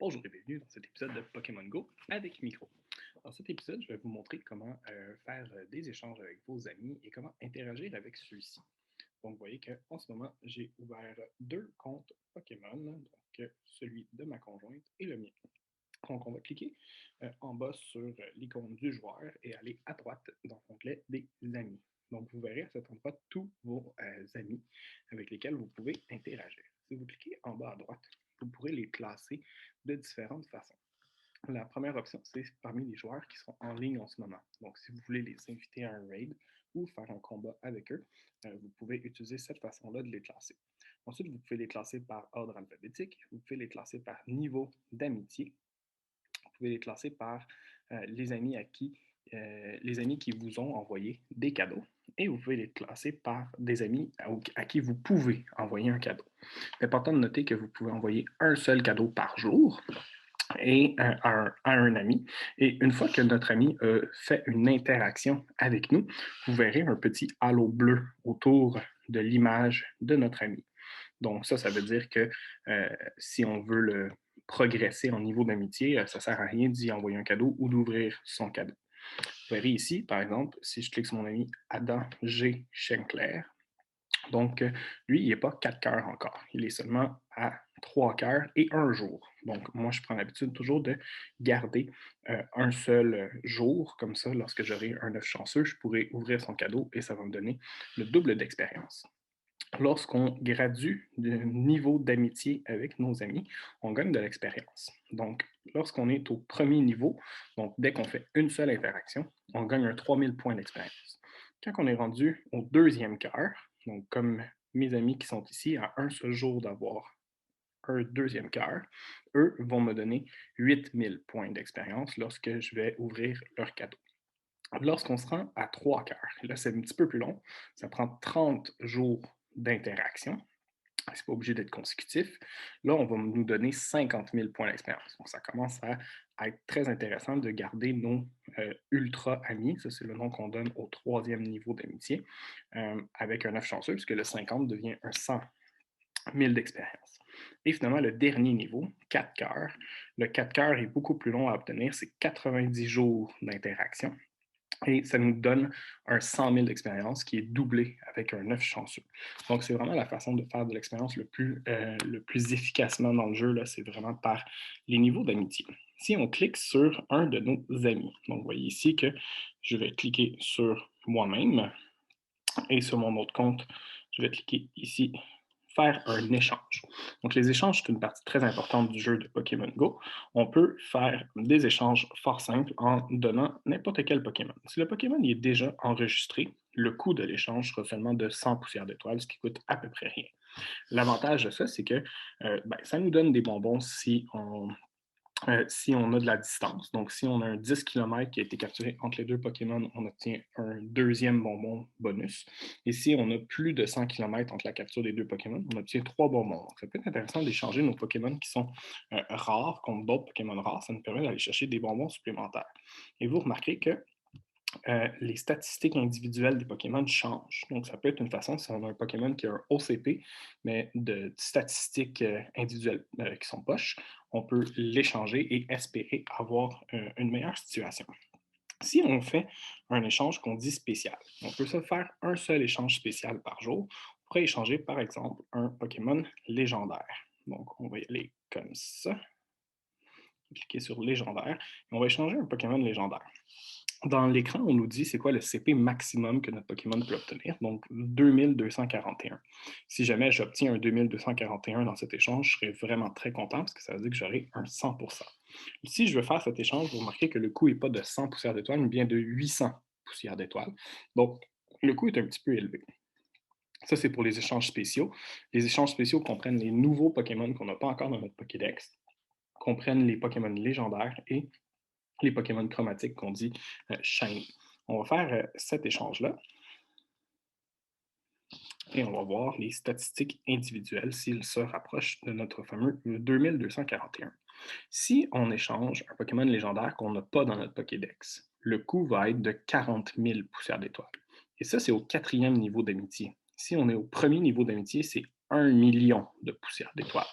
Bonjour et bienvenue dans cet épisode de Pokémon Go avec Micro. Dans cet épisode, je vais vous montrer comment faire des échanges avec vos amis et comment interagir avec ceux-ci. Donc, vous voyez qu'en ce moment, j'ai ouvert deux comptes Pokémon, donc celui de ma conjointe et le mien. Donc, on va cliquer en bas sur l'icône du joueur et aller à droite dans l'onglet des amis. Donc, vous verrez à cet endroit tous vos amis avec lesquels vous pouvez interagir. Si vous cliquez en bas à droite, vous pourrez les classer de différentes façons. La première option, c'est parmi les joueurs qui sont en ligne en ce moment. Donc, si vous voulez les inviter à un raid ou faire un combat avec eux, vous pouvez utiliser cette façon-là de les classer. Ensuite, vous pouvez les classer par ordre alphabétique, vous pouvez les classer par niveau d'amitié, vous pouvez les classer par les les amis qui vous ont envoyé des cadeaux. Et vous pouvez les classer par des amis à qui vous pouvez envoyer un cadeau. C'est important de noter que vous pouvez envoyer un seul cadeau par jour et à un ami. Et une fois que notre ami a fait une interaction avec nous, vous verrez un petit halo bleu autour de l'image de notre ami. Donc ça veut dire que si on veut le progresser en niveau d'amitié, ça ne sert à rien d'y envoyer un cadeau ou d'ouvrir son cadeau. Vous verrez ici, par exemple, si je clique sur mon ami Adam G. Schenkler, donc lui, il n'est pas 4 cœurs encore. Il est seulement à 3 cœurs et un jour. Donc moi, je prends l'habitude toujours de garder un seul jour. Comme ça, lorsque j'aurai un œuf chanceux, je pourrai ouvrir son cadeau et ça va me donner le double d'expérience. Lorsqu'on gradue de niveau d'amitié avec nos amis, on gagne de l'expérience. Donc, lorsqu'on est au premier niveau, donc dès qu'on fait une seule interaction, on gagne un 3000 points d'expérience. Quand on est rendu au deuxième cœur, donc comme mes amis qui sont ici à un seul jour d'avoir un deuxième cœur, eux vont me donner 8000 points d'expérience lorsque je vais ouvrir leur cadeau. Lorsqu'on se rend à 3 cœurs, là c'est un petit peu plus long, ça prend 30 jours d'interaction. C'est pas obligé d'être consécutif. Là, on va nous donner 50 000 points d'expérience. Donc, ça commence à être très intéressant de garder nos ultra amis. Ça, c'est le nom qu'on donne au troisième niveau d'amitié, avec un œuf chanceux, puisque le 50 devient un 100 000 d'expérience. Et finalement, le dernier niveau, 4 cœurs. Le 4 cœurs est beaucoup plus long à obtenir. C'est 90 jours d'interaction. Et ça nous donne un 100 000 d'expérience qui est doublé avec un œuf chanceux. Donc, c'est vraiment la façon de faire de l'expérience le plus efficacement dans le jeu, là, c'est vraiment par les niveaux d'amitié. Si on clique sur un de nos amis, donc vous voyez ici que je vais cliquer sur moi-même et sur mon autre compte, je vais cliquer ici faire un échange. Donc, les échanges, c'est une partie très importante du jeu de Pokémon Go. On peut faire des échanges fort simples en donnant n'importe quel Pokémon. Si le Pokémon est déjà enregistré, le coût de l'échange sera seulement de 100 poussières d'étoiles, ce qui coûte à peu près rien. L'avantage de ça, c'est que ça nous donne des bonbons si on a de la distance. Donc, si on a un 10 km qui a été capturé entre les deux Pokémon, on obtient un deuxième bonbon bonus. Et si on a plus de 100 km entre la capture des deux Pokémon, on obtient trois bonbons. Donc, ça peut être intéressant d'échanger nos Pokémon qui sont rares contre d'autres Pokémon rares. Ça nous permet d'aller chercher des bonbons supplémentaires. Et vous remarquez que les statistiques individuelles des Pokémon changent. Donc, ça peut être une façon, si on a un Pokémon qui a un OCP, mais de statistiques individuelles qui sont poches, on peut l'échanger et espérer avoir une meilleure situation. Si on fait un échange qu'on dit spécial, on peut se faire un seul échange spécial par jour. On pourrait échanger, par exemple, un Pokémon légendaire. Donc, on va y aller comme ça. Cliquer sur légendaire. Et on va échanger un Pokémon légendaire. Dans l'écran, on nous dit c'est quoi le CP maximum que notre Pokémon peut obtenir, donc 2241. Si jamais j'obtiens un 2241 dans cet échange, je serais vraiment très content parce que ça veut dire que j'aurai un 100%. Si je veux faire cet échange, vous remarquez que le coût n'est pas de 100 poussières d'étoiles, mais bien de 800 poussières d'étoiles. Donc, le coût est un petit peu élevé. Ça, c'est pour les échanges spéciaux. Les échanges spéciaux comprennent les nouveaux Pokémon qu'on n'a pas encore dans notre Pokédex, comprennent les Pokémon légendaires et les Pokémon chromatiques qu'on dit shiny. On va faire cet échange-là et on va voir les statistiques individuelles s'ils se rapprochent de notre fameux 2241. Si on échange un Pokémon légendaire qu'on n'a pas dans notre Pokédex, le coût va être de 40 000 poussières d'étoiles. Et ça, c'est au quatrième niveau d'amitié. Si on est au premier niveau d'amitié, c'est 1 million de poussières d'étoiles,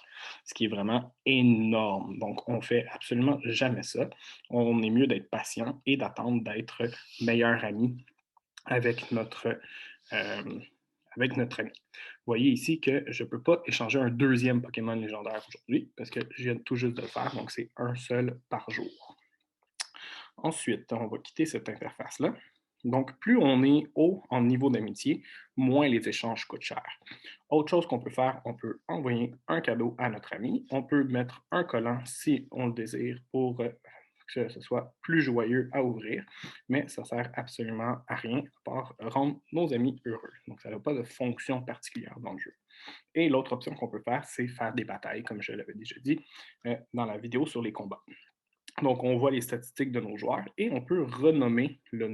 ce qui est vraiment énorme. Donc, on ne fait absolument jamais ça. On est mieux d'être patient et d'attendre d'être meilleur ami avec euh, avec notre ami. Vous voyez ici que je ne peux pas échanger un deuxième Pokémon légendaire aujourd'hui parce que je viens tout juste de le faire, donc c'est un seul par jour. Ensuite, on va quitter cette interface-là. Donc, plus on est haut en niveau d'amitié, moins les échanges coûtent cher. Autre chose qu'on peut faire, on peut envoyer un cadeau à notre ami. On peut mettre un collant si on le désire pour que ce soit plus joyeux à ouvrir, mais ça ne sert absolument à rien à part rendre nos amis heureux. Donc, ça n'a pas de fonction particulière dans le jeu. Et l'autre option qu'on peut faire, c'est faire des batailles, comme je l'avais déjà dit dans la vidéo sur les combats. Donc, on voit les statistiques de nos joueurs et on peut renommer le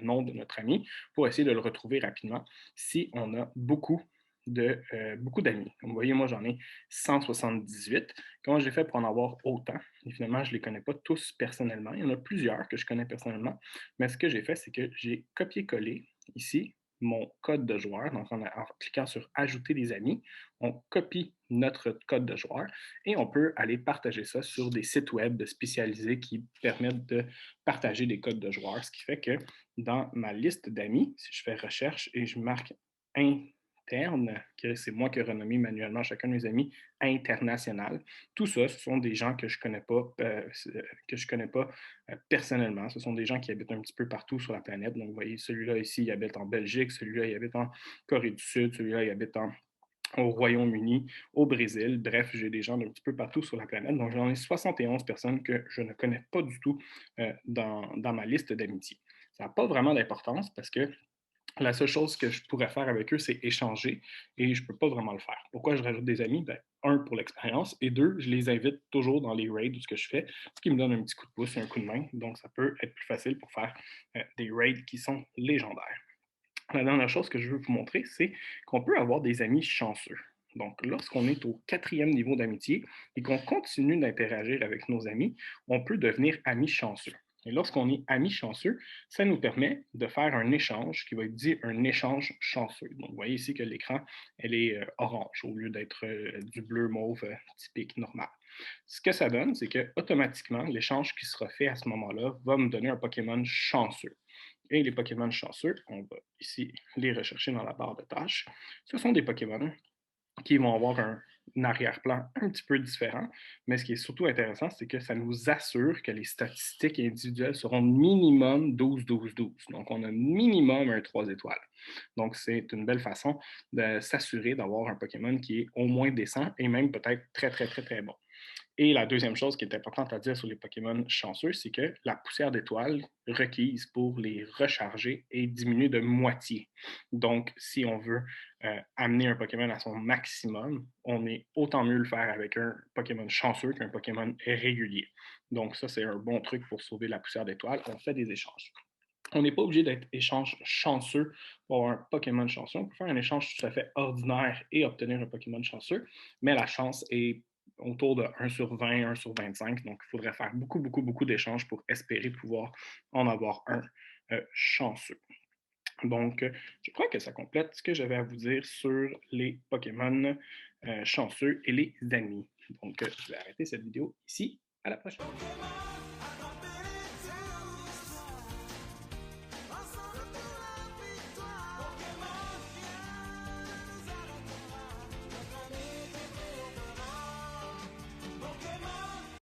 nom de notre ami pour essayer de le retrouver rapidement si on a beaucoup d'amis. Comme vous voyez, moi, j'en ai 178. Comment j'ai fait pour en avoir autant? Et finalement, je ne les connais pas tous personnellement. Il y en a plusieurs que je connais personnellement. Mais ce que j'ai fait, c'est que j'ai copié-collé ici mon code de joueur. Donc, en cliquant sur Ajouter des amis, on copie notre code de joueur et on peut aller partager ça sur des sites web spécialisés qui permettent de partager des codes de joueurs, ce qui fait que dans ma liste d'amis, si je fais recherche et je marque interne, que c'est moi qui ai renommé manuellement chacun de mes amis international, tout ça, ce sont des gens que je connais pas, personnellement. Ce sont des gens qui habitent un petit peu partout sur la planète. Donc, vous voyez, celui-là ici, il habite en Belgique, celui-là, il habite en Corée du Sud, celui-là, il habite au Royaume-Uni, au Brésil. Bref, j'ai des gens d'un petit peu partout sur la planète. Donc, j'en ai 71 personnes que je ne connais pas du tout dans ma liste d'amitié. Ça n'a pas vraiment d'importance parce que la seule chose que je pourrais faire avec eux, c'est échanger et je ne peux pas vraiment le faire. Pourquoi je rajoute des amis? Ben, un, pour l'expérience et deux, je les invite toujours dans les raids de ce que je fais, ce qui me donne un petit coup de pouce et un coup de main. Donc, ça peut être plus facile pour faire des raids qui sont légendaires. La dernière chose que je veux vous montrer, c'est qu'on peut avoir des amis chanceux. Donc, lorsqu'on est au 4e niveau d'amitié et qu'on continue d'interagir avec nos amis, on peut devenir amis chanceux. Et lorsqu'on est amis chanceux, ça nous permet de faire un échange qui va être dit un échange chanceux. Donc, vous voyez ici que l'écran, elle est orange au lieu d'être du bleu mauve typique normal. Ce que ça donne, c'est que automatiquement, l'échange qui sera fait à ce moment-là va me donner un Pokémon chanceux. Et les Pokémon chanceux, on va ici les rechercher dans la barre de tâches. Ce sont des Pokémon qui vont avoir un arrière-plan un petit peu différent, mais ce qui est surtout intéressant, c'est que ça nous assure que les statistiques individuelles seront minimum 12-12-12. Donc, on a minimum un 3 étoiles. Donc, c'est une belle façon de s'assurer d'avoir un Pokémon qui est au moins décent et même peut-être très, très, très, très bon. Et la deuxième chose qui est importante à dire sur les Pokémon chanceux, c'est que la poussière d'étoiles requise pour les recharger est diminuée de moitié. Donc, si on veut amener un Pokémon à son maximum, on est autant mieux le faire avec un Pokémon chanceux qu'un Pokémon régulier. Donc, ça, c'est un bon truc pour sauver la poussière d'étoiles. On fait des échanges. On n'est pas obligé d'être échange chanceux pour avoir un Pokémon chanceux. On peut faire un échange tout à fait ordinaire et obtenir un Pokémon chanceux, mais la chance est autour de 1 sur 20, 1 sur 25. Donc, il faudrait faire beaucoup, beaucoup, beaucoup d'échanges pour espérer pouvoir en avoir un chanceux. Donc, je crois que ça complète ce que j'avais à vous dire sur les Pokémon chanceux et les amis. Donc, je vais arrêter cette vidéo ici. À la prochaine.